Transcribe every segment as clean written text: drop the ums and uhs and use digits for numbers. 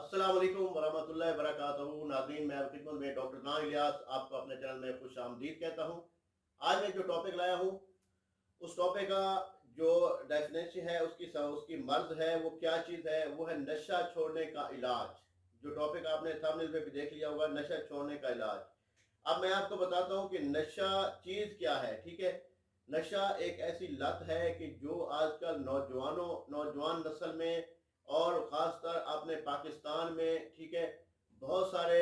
अस्सलाम वालेकुम वरहमतुल्लाहि वबरकातुहू। नाज़रीन, मैं खिदमत में डॉक्टर नाम इलियास आपको अपने चैनल में खुश आमदीद कहता हूँ। आज मैं जो टॉपिक लाया हूँ उस टॉपिक का जो डेफिनेशन है उसकी मर्ज है वो क्या चीज़ है, वो है नशा छोड़ने का इलाज। जो टॉपिक आपने थंबनेल पे भी देख लिया होगा, नशा छोड़ने का इलाज। अब मैं आपको बताता हूँ कि नशा चीज़ क्या है। ठीक है, नशा एक ऐसी लत है कि जो आजकल नौजवान नस्ल में और ख़ासकर अपने पाकिस्तान में, ठीक है, बहुत सारे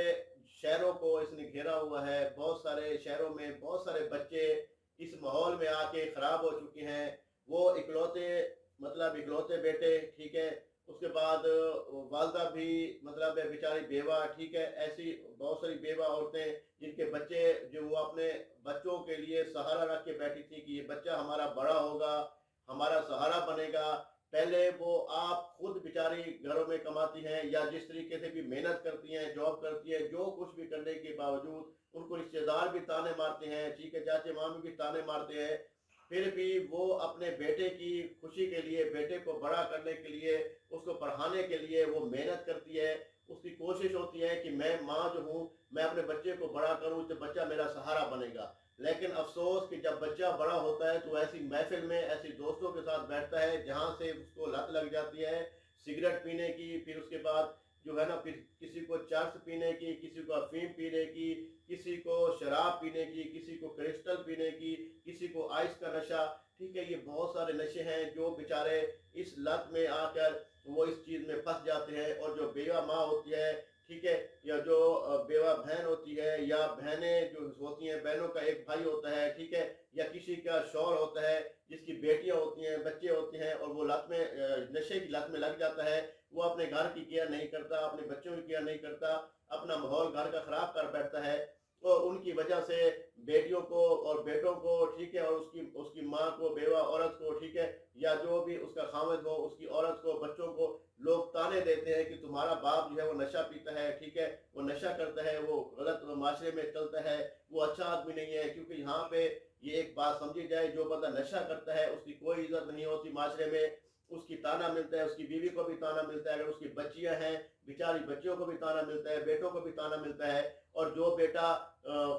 शहरों को इसने घेरा हुआ है। बहुत सारे शहरों में बहुत सारे बच्चे इस माहौल में आके ख़राब हो चुके हैं। वो इकलौते बेटे, ठीक है, उसके बाद वालदा भी मतलब है बेचारी बेवा, ठीक है, ऐसी बहुत सारी बेवा औरतें जिनके बच्चे, जो वो अपने बच्चों के लिए सहारा रख के बैठी थी कि ये बच्चा हमारा बड़ा होगा, हमारा सहारा बनेगा। पहले वो आप खुद बेचारी घरों में कमाती हैं या जिस तरीके से भी मेहनत करती हैं, जॉब करती है, जो कुछ भी करने के बावजूद उनको रिश्तेदार भी ताने मारते हैं, ठीक है, चाचे मामी भी ताने मारते हैं। फिर भी वो अपने बेटे की खुशी के लिए, बेटे को बड़ा करने के लिए, उसको पढ़ाने के लिए वो मेहनत करती है। उसकी कोशिश होती है कि मैं माँ जो हूँ, मैं अपने बच्चे को बड़ा करूँ तो बच्चा मेरा सहारा बनेगा। लेकिन अफसोस कि जब बच्चा बड़ा होता है तो ऐसी महफिल में ऐसे दोस्तों के साथ बैठता है जहाँ से उसको लत लग जाती है सिगरेट पीने की। फिर उसके बाद जो है ना, फिर किसी को चरस पीने की, किसी को अफीम पीने की, किसी को शराब पीने की, किसी को क्रिस्टल पीने की, किसी को आइस का नशा। ठीक है, ये बहुत सारे नशे हैं जो बेचारे इस लत में आकर वो इस चीज़ में फंस जाते हैं। और जो बेवा माँ होती है, ठीक है, या जो बेवा बहन होती है, या बहनें जो होती हैं, बहनों का एक भाई होता है, ठीक है, या किसी का शौहर होता है जिसकी बेटियां होती हैं, बच्चे होते हैं, और वो लत में नशे की लत में लग जाता है। वो अपने घर की केयर नहीं करता, अपने बच्चों की केयर नहीं करता, अपना माहौल घर का खराब कर बैठता है। और उनकी वजह से बेटियों को और बेटों को, ठीक है, और उसकी उसकी माँ को, बेवा औरत को, ठीक है, या जो भी उसका खामिद हो उसकी औरत को, बच्चों को लोग ताने देते हैं कि तुम्हारा बाप जो है वो नशा पीता है, ठीक है, वो नशा करता है, वो गलत माशरे में चलता है, वो अच्छा आदमी नहीं है। क्योंकि यहाँ पे ये एक बात समझी जाए, जो बंदा नशा करता है उसकी कोई इज्जत नहीं होती माशरे में। उसकी ताना मिलता है, उसकी बीवी को भी ताना मिलता है, अगर उसकी बच्चियां हैं बेचारी बच्चियों को भी ताना मिलता है, बेटों को भी ताना मिलता है। और जो बेटा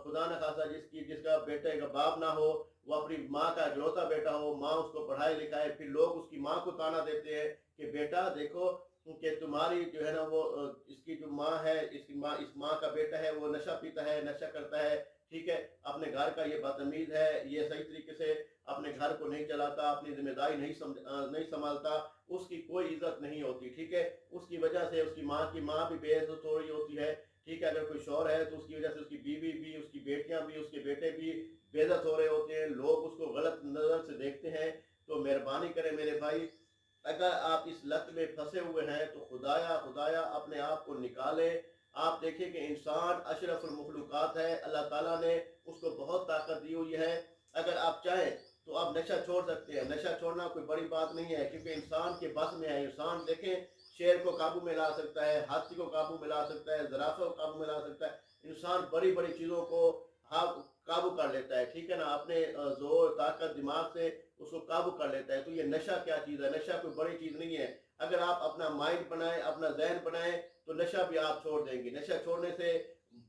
खुदा न खासा जिसका बेटे का बाप ना हो, वो अपनी माँ का इकलौता बेटा हो, माँ उसको पढ़ाए लिखाए, फिर लोग उसकी माँ को ताना देते हैं कि बेटा देखो कि तुम्हारी जो है ना वो इसकी जो माँ है, इस माँ का बेटा है वो नशा पीता है, नशा करता है, ठीक है, अपने घर का ये बदतमीज है, ये सही तरीके से अपने घर को नहीं चलाता, अपनी जिम्मेदारी नहीं संभालता, उसकी कोई इज्जत नहीं होती। ठीक है, उसकी वजह से उसकी माँ भी बेइज्जत हो रही होती है। ठीक है, अगर कोई शौहर है तो उसकी वजह से उसकी बीवी भी, उसकी बेटियां भी, उसके बेटे भी बेइज्जत हो रहे होते हैं, लोग उसको गलत नज़र से देखते हैं। तो मेहरबानी करें मेरे भाई, अगर आप इस लत में फंसे हुए हैं तो खुदाया खुदाया अपने आप को निकाले। आप देखिए कि इंसान अशरफुल मखलूकात है, अल्लाह ताला ने उसको बहुत ताकत दी हुई है। अगर आप चाहें तो आप नशा छोड़ सकते हैं। नशा छोड़ना कोई बड़ी बात नहीं है, क्योंकि इंसान के बस में है। इंसान देखें, शेर को काबू में ला सकता है, हाथी को काबू में ला सकता है, जराफे को काबू में ला सकता है। इंसान बड़ी बड़ी चीज़ों को हाँ काबू कर लेता है, ठीक है ना, अपने जोर ताकत दिमाग से उसको काबू कर लेता है। तो ये नशा क्या चीज़ है? नशा कोई बड़ी चीज़ नहीं है। अगर आप अपना माइंड बनाएं, अपना जहन बनाएं, तो नशा भी आप छोड़ देंगे। नशा छोड़ने से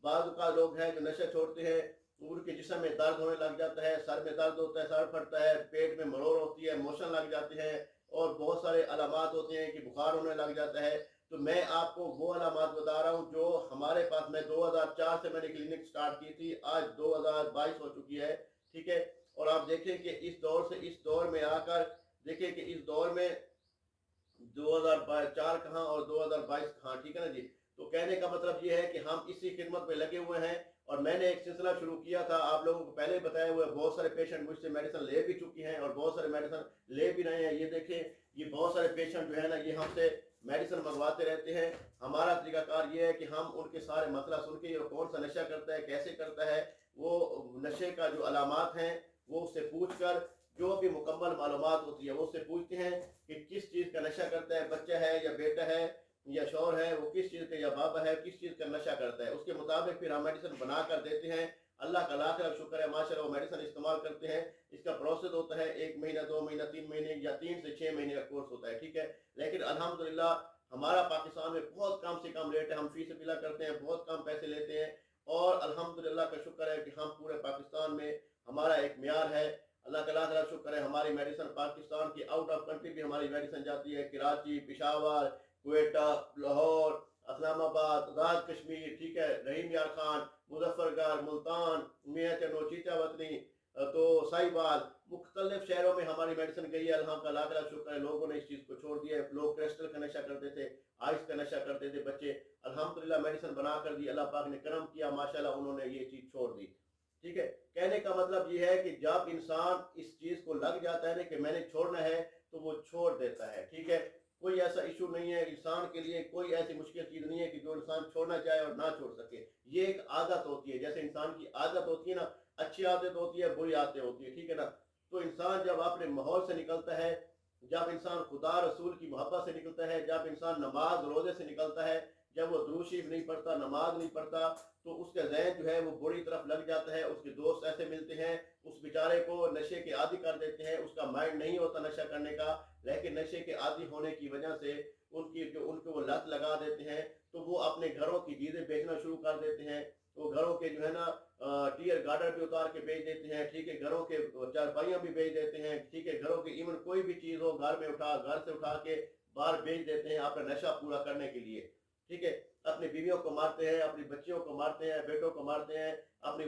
बाद का लोग हैं जो नशा छोड़ते हैं, उनके जिस्म में दर्द होने लग जाता है, सर में दर्द होता है, सर फटता है, पेट में मरोड़ होती है, मोशन लग जाते हैं, और बहुत सारे अलामात होते हैं कि बुखार होने लग जाता है। तो मैं आपको वो अलामात बता रहा हूँ जो हमारे पास, मैं 2004 से मैंने क्लिनिक स्टार्ट की थी, आज 2022 हो चुकी है। ठीक है, और आप देखें कि इस दौर से इस दौर में आकर देखिए कि इस दौर में 2004 कहाँ और 2022 कहाँ, ठीक है ना जी। तो कहने का मतलब ये है कि हम इसी खिदमत में लगे हुए हैं। और मैंने एक सिलसिला शुरू किया था, आप लोगों को पहले बताया हुआ है, बहुत सारे पेशेंट मुझसे मेडिसिन ले भी चुकी हैं और बहुत सारे मेडिसिन ले भी रहे हैं। ये देखें, ये बहुत सारे पेशेंट जो है ना, ये हमसे मेडिसिन मंगवाते रहते हैं। हमारा तरीकाकार ये है कि हम उनके सारे मसला सुन के, ये कौन सा नशा करता है, कैसे करता है, वो नशे का जो अलामात हैं वो उससे पूछ कर, जो भी मुकम्मल मालूमात होती है वो उससे पूछते हैं कि किस चीज़ का नशा करता है, बच्चा है या बेटा है या शौहर है, वो किस चीज़ का, या बाबा है, किस चीज़ का नशा करता है। उसके मुताबिक फिर हम मेडिसिन बना कर देते हैं। अल्लाह का लाख लाख शुक्र है, माशाल्लाह, वो मेडिसिन इस्तेमाल करते हैं। इसका प्रोसेस होता है 1 महीना, 2 महीना, 3 महीने या 3 से 6 महीने का कोर्स होता है, ठीक है। लेकिन अल्हम्दुलिल्लाह हमारा पाकिस्तान में बहुत कम से कम रेट है, हम फीस पिला करते हैं, बहुत कम पैसे लेते हैं और अल्हम्दुलिल्लाह का शुक्र है कि हम पूरे पाकिस्तान में हमारा एक म्यार है। अल्लाह का लाख लाख शुक्र है, हमारी मेडिसिन पाकिस्तान की आउट ऑफ कंट्री भी हमारी मेडिसिन जाती है, कराची, पेशावर, क्वेटा, लाहौर, इस्लामाबाद, आज़ाद कश्मीर, ठीक है, रहीम यार खान, मुजफ्फरगढ़, मुल्तान, मियाँ चनो, चीचा वतनी, तो साहिबाल, मुख्तलिफ शहरों में हमारी मेडिसिन गई है। अल्लाह का लाख लाख शुक्र है, लोगों ने इस चीज़ को छोड़ दिया है। लोग क्रिस्टल का नशा करते थे, आइस का नशा करते थे बच्चे, अल्हम्दुलिल्लाह मेडिसिन बना कर दी, अल्लाह पाक ने करम किया, माशाल्लाह उन्होंने ये चीज़ छोड़ दी। ठीक है, कहने का मतलब ये है कि जब इंसान इस चीज़ को लग जाता है ना कि मैंने छोड़ना है, तो वो छोड़ देता है। ठीक है, कोई ऐसा इशू नहीं है इंसान के लिए, कोई ऐसी मुश्किल चीज़ नहीं है कि जो इंसान छोड़ना चाहे और ना छोड़ सके। ये एक आदत होती है, जैसे इंसान की आदत होती है ना, अच्छी आदत होती है, बुरी आदतें होती है, ठीक है ना। तो इंसान जब अपने माहौल से निकलता है, जब इंसान खुदा रसूल की मोहब्बत से निकलता है, जब इंसान नमाज रोजे से निकलता है, जब वो दुरूद शरीफ नहीं पढ़ता, नमाज नहीं पढ़ता, तो उसका जहन जो है वो बुरी तरफ लग जाता है। उसके दोस्त ऐसे मिलते हैं, उस बेचारे को नशे के आदी कर देते हैं, उसका माइंड नहीं होता नशा करने का, लेकिन नशे के आदी होने की वजह से उनको वो लत लगा देते हैं, तो वो अपने घरों की चीज़ें बेचना शुरू कर देते हैं। तो घरों के जो है ना टीयर गार्डर भी उतार के बेच देते हैं, ठीक है, घरों के चारपाइयाँ भी बेच देते हैं, ठीक है, घरों की इवन कोई भी चीज़ हो घर से उठा के बाहर बेच देते हैं अपना नशा पूरा करने के लिए। ठीक है, अपनी बीवियों को मारते हैं, अपनी बच्चियों को मारते हैं, बेटों को मारते हैं, अपनी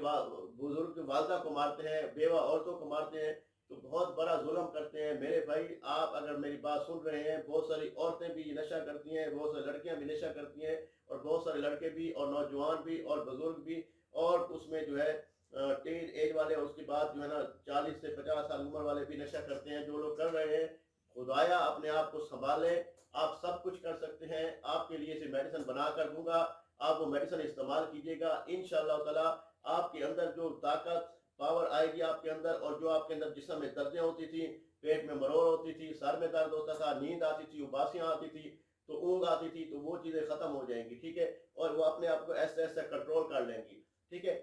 बुजुर्ग की वालदा को मारते हैं, बेवा औरतों को मारते हैं, तो बहुत बड़ा जुल्म करते हैं। मेरे भाई, आप अगर मेरी बात सुन रहे हैं, बहुत सारी औरतें भी नशा करती हैं, बहुत सारी लड़कियां भी नशा करती हैं, और बहुत सारे लड़के भी और नौजवान भी और बुजुर्ग भी, और उसमें जो है टीन एज वाले, और उसके बाद जो है ना 40 से 50 साल उम्र वाले भी नशा करते हैं। जो लोग कर रहे हैं, खुदाया अपने आप को संभालें, आप सब कुछ कर सकते हैं। आपके लिए से मेडिसिन बना कर दूंगा, आप वो मेडिसिन इस्तेमाल कीजिएगा, इंशाअल्लाह ताला आपके अंदर जो ताकत पावर आएगी आपके अंदर, और जो आपके अंदर जिस्म में दर्दें होती थी, पेट में मरोड़ होती थी, सर में दर्द होता था, नींद आती थी, उबासियाँ आती थी, तो ऊँग आती थी, तो वो चीज़ें ख़त्म हो जाएंगी। ठीक है, और वो अपने आप को ऐसे ऐसे कंट्रोल कर लेंगी। ठीक है,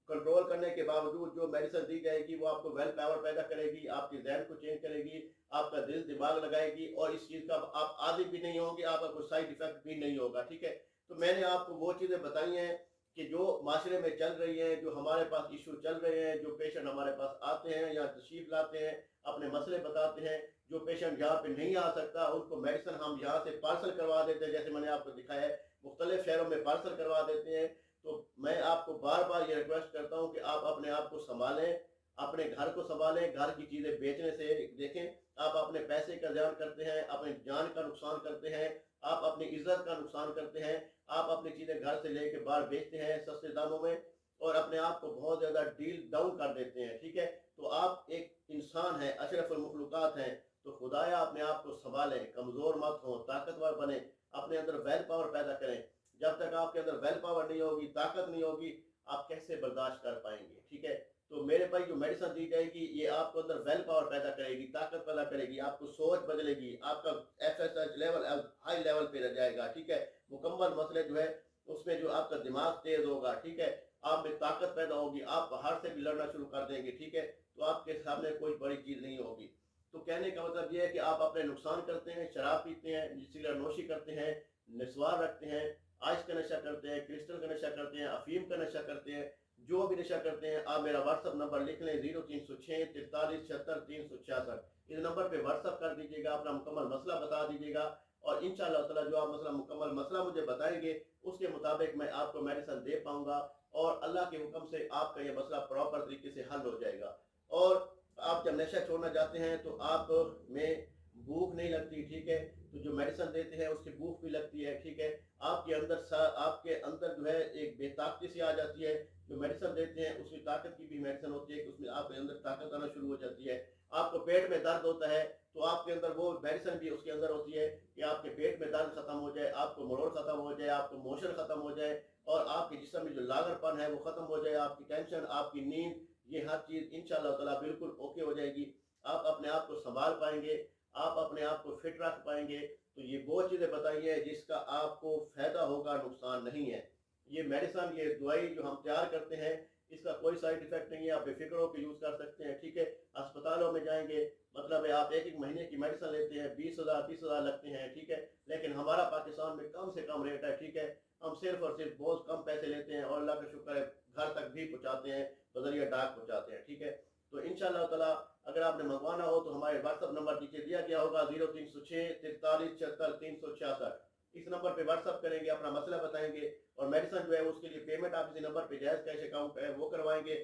कंट्रोल करने के बावजूद जो मेडिसिन दी जाएगी वो आपको वेल पावर पैदा करेगी, आपके जहन को चेंज करेगी, आपका दिल दिमाग लगाएगी, और इस चीज़ का आप आदी भी नहीं होंगे, आपका कोई साइड इफेक्ट भी नहीं होगा। ठीक है, तो मैंने आपको वो चीज़ें बताई हैं कि जो माशरे में चल रही हैं, जो हमारे पास इशू चल रहे हैं, जो पेशेंट हमारे पास आते हैं या तशरीफ लाते हैं, अपने मसले बताते हैं। जो पेशेंट यहाँ पे नहीं आ सकता, उनको मेडिसिन हम यहाँ से पार्सल करवा देते हैं, जैसे मैंने आपको दिखाया है, मुख्तलिफ शहरों में पार्सल करवा देते हैं। तो मैं आपको बार बार ये रिक्वेस्ट करता हूँ कि आप अपने आप को संभालें, अपने घर को संभालें, घर की चीज़ें बेचने से देखें। आप अपने पैसे का ध्यान करते हैं, अपनी जान का नुकसान करते हैं, आप अपनी इज्जत का नुकसान करते हैं, आप अपनी चीज़ें घर से लेके बाहर बेचते हैं सस्ते दामों में, और अपने आप को बहुत ज़्यादा डील डाउन कर देते हैं। ठीक है, तो आप एक इंसान हैं, अशरफुल मखलूकात हैं, तो खुदाया अपने आप को संभालें, कमज़ोर मत हो, ताकतवर बने, अपने अंदर वेल पावर पैदा करें। जब तक आपके अंदर वेल पावर नहीं होगी, ताकत नहीं होगी, आप कैसे बर्दाश्त कर पाएंगे। ठीक है, तो मेरे भाई जो मेडिसिन दी जाएगी ये आपको अंदर वेल पावर पैदा करेगी, ताकत पैदा करेगी, आपको सोच बदलेगी, आपका एफएसएच लेवल हाई लेवल पे रह जाएगा। ठीक है, मुकम्मल मसले जो है उसमें जो आपका दिमाग तेज होगा, ठीक है, आप में ताकत पैदा होगी, आप बाहर से भी लड़ना शुरू कर देंगे। ठीक है, तो आपके सामने कोई बड़ी चीज़ नहीं होगी। तो कहने का मतलब ये है कि आप अपने नुकसान करते हैं, शराब पीते हैं, सिगरेट नोशी करते हैं, निस्वार रखते हैं, आइस का नशा करते हैं, क्रिस्टल का नशा करते हैं, अफीम का नशा करते हैं, जो भी नशा करते हैं, आप मेरा व्हाट्सअप नंबर लिख लें 0306 43 76 366। इस नंबर पे व्हाट्सअप कर दीजिएगा, अपना मुकम्मल मसला बता दीजिएगा, और इंशाअल्लाह ताला जो आप मुकम्मल मसला मुझे बताएंगे उसके मुताबिक मैं आपको मेडिसिन दे पाऊंगा, और अल्लाह के हुक्म से आपका ये मसला प्रॉपर तरीके से हल हो जाएगा। और आप जब नशा छोड़ना चाहते हैं तो आप में भूख नहीं लगती। ठीक है, तो जो मेडिसिन देते हैं उसकी भूख भी लगती है। ठीक है, आपके अंदर जो है एक बेताकती सी आ जाती है। जो मेडिसिन देते हैं उसकी ताकत की भी मेडिसिन होती है कि उसमें आपके अंदर ताकत आना शुरू हो जाती है। आपको पेट में दर्द होता है तो आपके अंदर वो मेडिसिन भी उसके अंदर होती है कि आपके पेट में दर्द खत्म हो जाए, आपको मरोड़ खत्म हो जाए, आपको मोशन खत्म हो जाए, और आपके जिस्म में जो लागरपन है वो खत्म हो जाए, आपकी टेंशन, आपकी नींद, ये हर चीज़ इंशाअल्लाह ताला बिल्कुल ओके हो जाएगी। आप अपने आप को संभाल पाएंगे, आप अपने आप को फिट रख पाएंगे। तो ये वो चीज़ें बताई है जिसका आपको फ़ायदा होगा, नुकसान नहीं है। ये मेडिसिन, ये दवाई जो हम तैयार करते हैं, इसका कोई साइड इफेक्ट नहीं है, आप बेफिक्र होकर यूज़ कर सकते हैं, ठीक है। अस्पतालों में जाएंगे, मतलब है आप एक एक महीने की मेडिसिन लेते हैं, 20,000 30,000 लगते हैं, ठीक है। लेकिन हमारा पाकिस्तान में कम से कम रेट है, ठीक है। हम सिर्फ और सिर्फ बहुत कम पैसे लेते हैं और अल्लाह का शुक्र है घर तक भी पहुँचाते हैं, बजरिया डाक पहुँचाते हैं, ठीक है। तो इंशाअल्लाह ताला अगर आपने मंगवाना हो तो हमारे व्हाट्सअप नंबर नीचे दिया गया होगा 0306 43 76 366। इस नंबर पे व्हाट्सअप करेंगे, अपना मसला बताएंगे और मेडिसिन जो है उसके लिए पेमेंट आप इसी नंबर पे जायज़ कैश अकाउंट है वो करवाएंगे,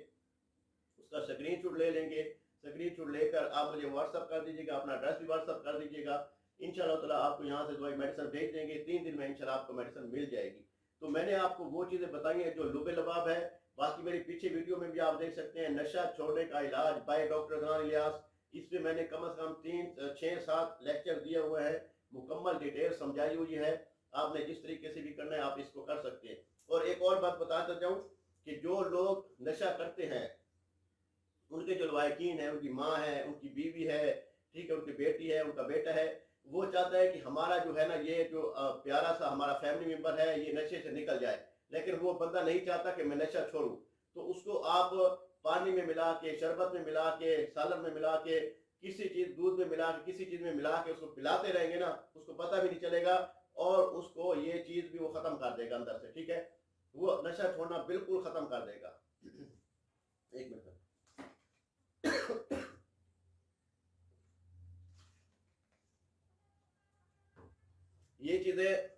उसका स्क्रीनशॉट ले लेंगे। स्क्रीनशॉट लेकर आप मुझे व्हाट्सअप कर दीजिएगा, अपना एड्रेस भी व्हाट्सअप कर दीजिएगा। इंशाल्लाह ताला आपको यहाँ से दवाई मेडिसिन भेज देंगे, 3 दिन में इंशाल्लाह आपको मेडिसिन मिल जाएगी। तो मैंने आपको वो चीज़ें बताई हैं जो लुबे लबाब है। बाकी मेरी पीछे वीडियो में भी आप देख सकते हैं, नशा छोड़ने का इलाज बाय डॉक्टर अदनान इलियास। इस पे मैंने कम से कम 3 6 7 लेक्चर दिए हुए हैं, मुकम्मल डिटेल समझाई हुई है। आपने जिस तरीके से भी करना है आप इसको कर सकते हैं। और एक और बात बताता जाऊँ कि जो लोग नशा करते हैं उनके जो लवाकिन है, उनकी माँ है, उनकी बीवी है, ठीक है, उनकी बेटी है, उनका बेटा है, वो चाहता है कि हमारा जो है ना ये जो प्यारा सा हमारा फैमिली मेंबर है ये नशे से निकल जाए, लेकिन वो बंदा नहीं चाहता कि मैं नशा छोड़ूं। तो उसको आप पानी में मिला के, शरबत में मिला के, सालन में मिला के, किसी चीज़ दूध में मिला के, किसी चीज़ में मिला के उसको पिलाते रहेंगे ना, उसको पता भी नहीं चलेगा और उसको ये चीज़ भी वो ख़त्म कर देगा अंदर से, ठीक है। वो नशा छोड़ना बिल्कुल ख़त्म कर देगा। एक मिनट। ये चीज़ें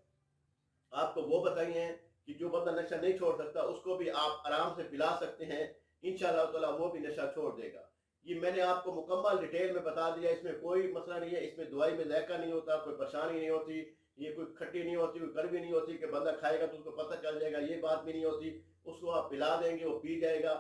आपको वो बताई हैं कि जो बंदा नशा नहीं छोड़ सकता उसको भी आप आराम से पिला सकते हैं, इंशाअल्लाह ताला वो भी नशा छोड़ देगा। ये मैंने आपको मुकम्मल डिटेल में बता दिया, इसमें कोई मसला नहीं है, इसमें दवाई में जायका नहीं होता, कोई परेशानी नहीं होती, ये कोई खट्टी नहीं होती, कोई कड़वी नहीं होती कि बंदा खाएगा तो उसको पता चल जाएगा, ये बात भी नहीं होती। उसको आप पिला देंगे, वो पी जाएगा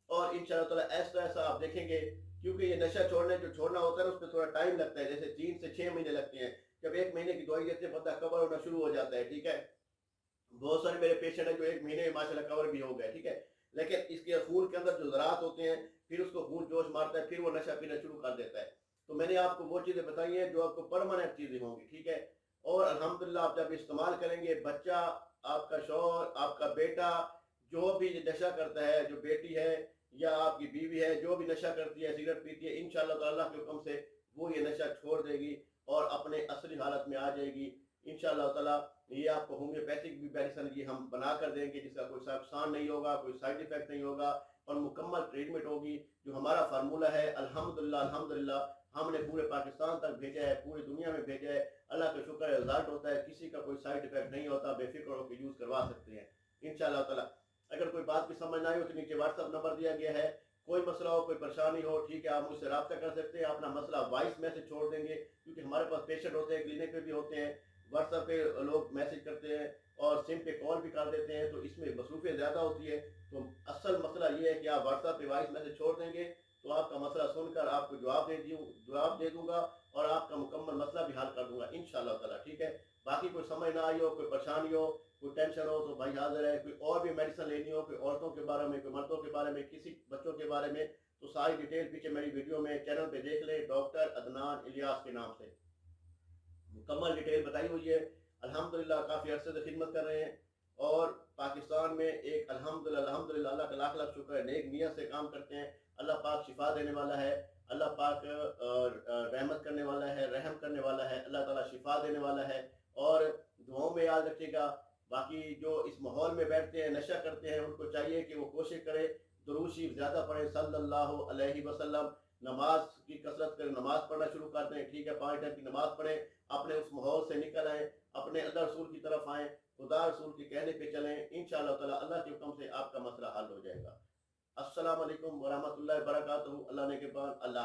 और इंशाअल्लाह ताला ऐसा ऐसा आप देखेंगे। क्योंकि ये नशा छोड़ना होता है ना, उसमें थोड़ा टाइम लगता है, जैसे 3 से 6 महीने लगते हैं। जब 1 महीने की दवाई देते हैं बंदा कवर होना शुरू हो जाता है, ठीक है। बहुत सारे मेरे पेशेंट हैं जो 1 महीने में माशाल्लाह कवर भी हो गए, ठीक है। लेकिन इसके खून के अंदर जो ज़रात होते हैं, फिर उसको खून जोश मारता है, फिर वो नशा पीना शुरू कर देता है। तो मैंने आपको वो चीज़ें बताई हैं जो आपको परमानेंट चीज़ें होंगी, ठीक है। और अल्हम्दुलिल्लाह आप जब इस्तेमाल करेंगे, बच्चा, आपका शौहर, आपका बेटा जो भी नशा करता है, जो बेटी है या आपकी बीवी है जो भी नशा करती है, सिगरेट पीती है, इंशाअल्लाह ताला अल्लाह के हुक्म से वो ये नशा छोड़ देगी और अपने असली हालत में आ जाएगी इंशाअल्लाह ताला। ये आपको होम्योपैथिक भी मेडिसिन ये हम बना कर देंगे जिसका कोई नुकसान नहीं होगा, कोई साइड इफेक्ट नहीं होगा और मुकम्मल ट्रीटमेंट होगी। जो हमारा फार्मूला है अल्हम्दुलिल्लाह अल्हम्दुलिल्लाह हमने पूरे पाकिस्तान तक भेजा है, पूरी दुनिया में भेजा है। अल्लाह का शुक्र है, रिजल्ट होता है, किसी का कोई साइड इफेक्ट नहीं होता, बेफिक्र होकर यूज़ करवा सकते हैं इंशाअल्लाह ताला। अगर कोई बात भी समझ ना आई हो तो नीचे व्हाट्सअप नंबर दिया गया है, कोई मसला हो, कोई परेशानी हो, ठीक है, आप मुझसे रब्ता कर सकते हैं। अपना मसला वॉइस मैसेज छोड़ देंगे क्योंकि हमारे पास पेशेंट होते हैं, क्लिनिक पे भी होते हैं, व्हाट्सएप पे लोग मैसेज करते हैं और सिम पे कॉल भी कर देते हैं, तो इसमें मसरूफियत ज़्यादा होती है। तो असल मसला ये है कि आप व्हाट्सएप पे वॉइस मैसेज छोड़ देंगे तो आपका मसला सुनकर आपको जवाब दे दूंगा और आपका मुकम्मल मसला भी हल कर दूंगा इंशाअल्लाह ताला, ठीक है। बाकी कोई समझ ना आई हो, कोई परेशानी हो, कोई टेंशन हो तो भाई हाजिर है। कोई और भी मेडिसिन लेनी हो, कोई औरतों के बारे में, कोई मर्दों के बारे में, किसी बच्चों के बारे में, तो सारी डिटेल पीछे मेरी वीडियो में चैनल पे देख ले, डॉक्टर अदनान इलियास के नाम से मुकम्मल डिटेल बताई हुई है। अल्हम्दुलिल्लाह काफ़ी अरसे से खिदमत कर रहे हैं और पाकिस्तान में एक अल्हम्दुलिल्लाह अल्हम्दुलिल्लाह अल्लाह का लाख लाख शुक्र है, नेक नियत से काम करते हैं। अल्लाह पाक शिफा देने वाला है, अल्लाह पाक रहमत करने वाला है, रहम करने वाला है, अल्लाह ताला शिफा देने वाला है। और दुआओं में याद रखिएगा। बाकी जो इस माहौल में बैठते हैं, नशा करते हैं, उनको चाहिए कि वो कोशिश करें दुरूद शरीफ ज़्यादा पढ़ें सल्लल्लाहु अलैहि वसल्लम। नमाज की कसरत करें, नमाज पढ़ना शुरू कर दें, ठीक है, 5 टाइम की नमाज पढ़ें, अपने उस माहौल से निकल आएँ, अपने अल्लाह रसूल की तरफ आएँ, खुदा रसूल के कहने पे चलें, इंशाअल्लाह ताला अल्लाह के हुक्म से आपका मसला हल हो जाएगा। अस्सलाम वालेकुम व रहमतुल्लाहि व बरकातहू। अल्लाह ने के बाद अल्लाह।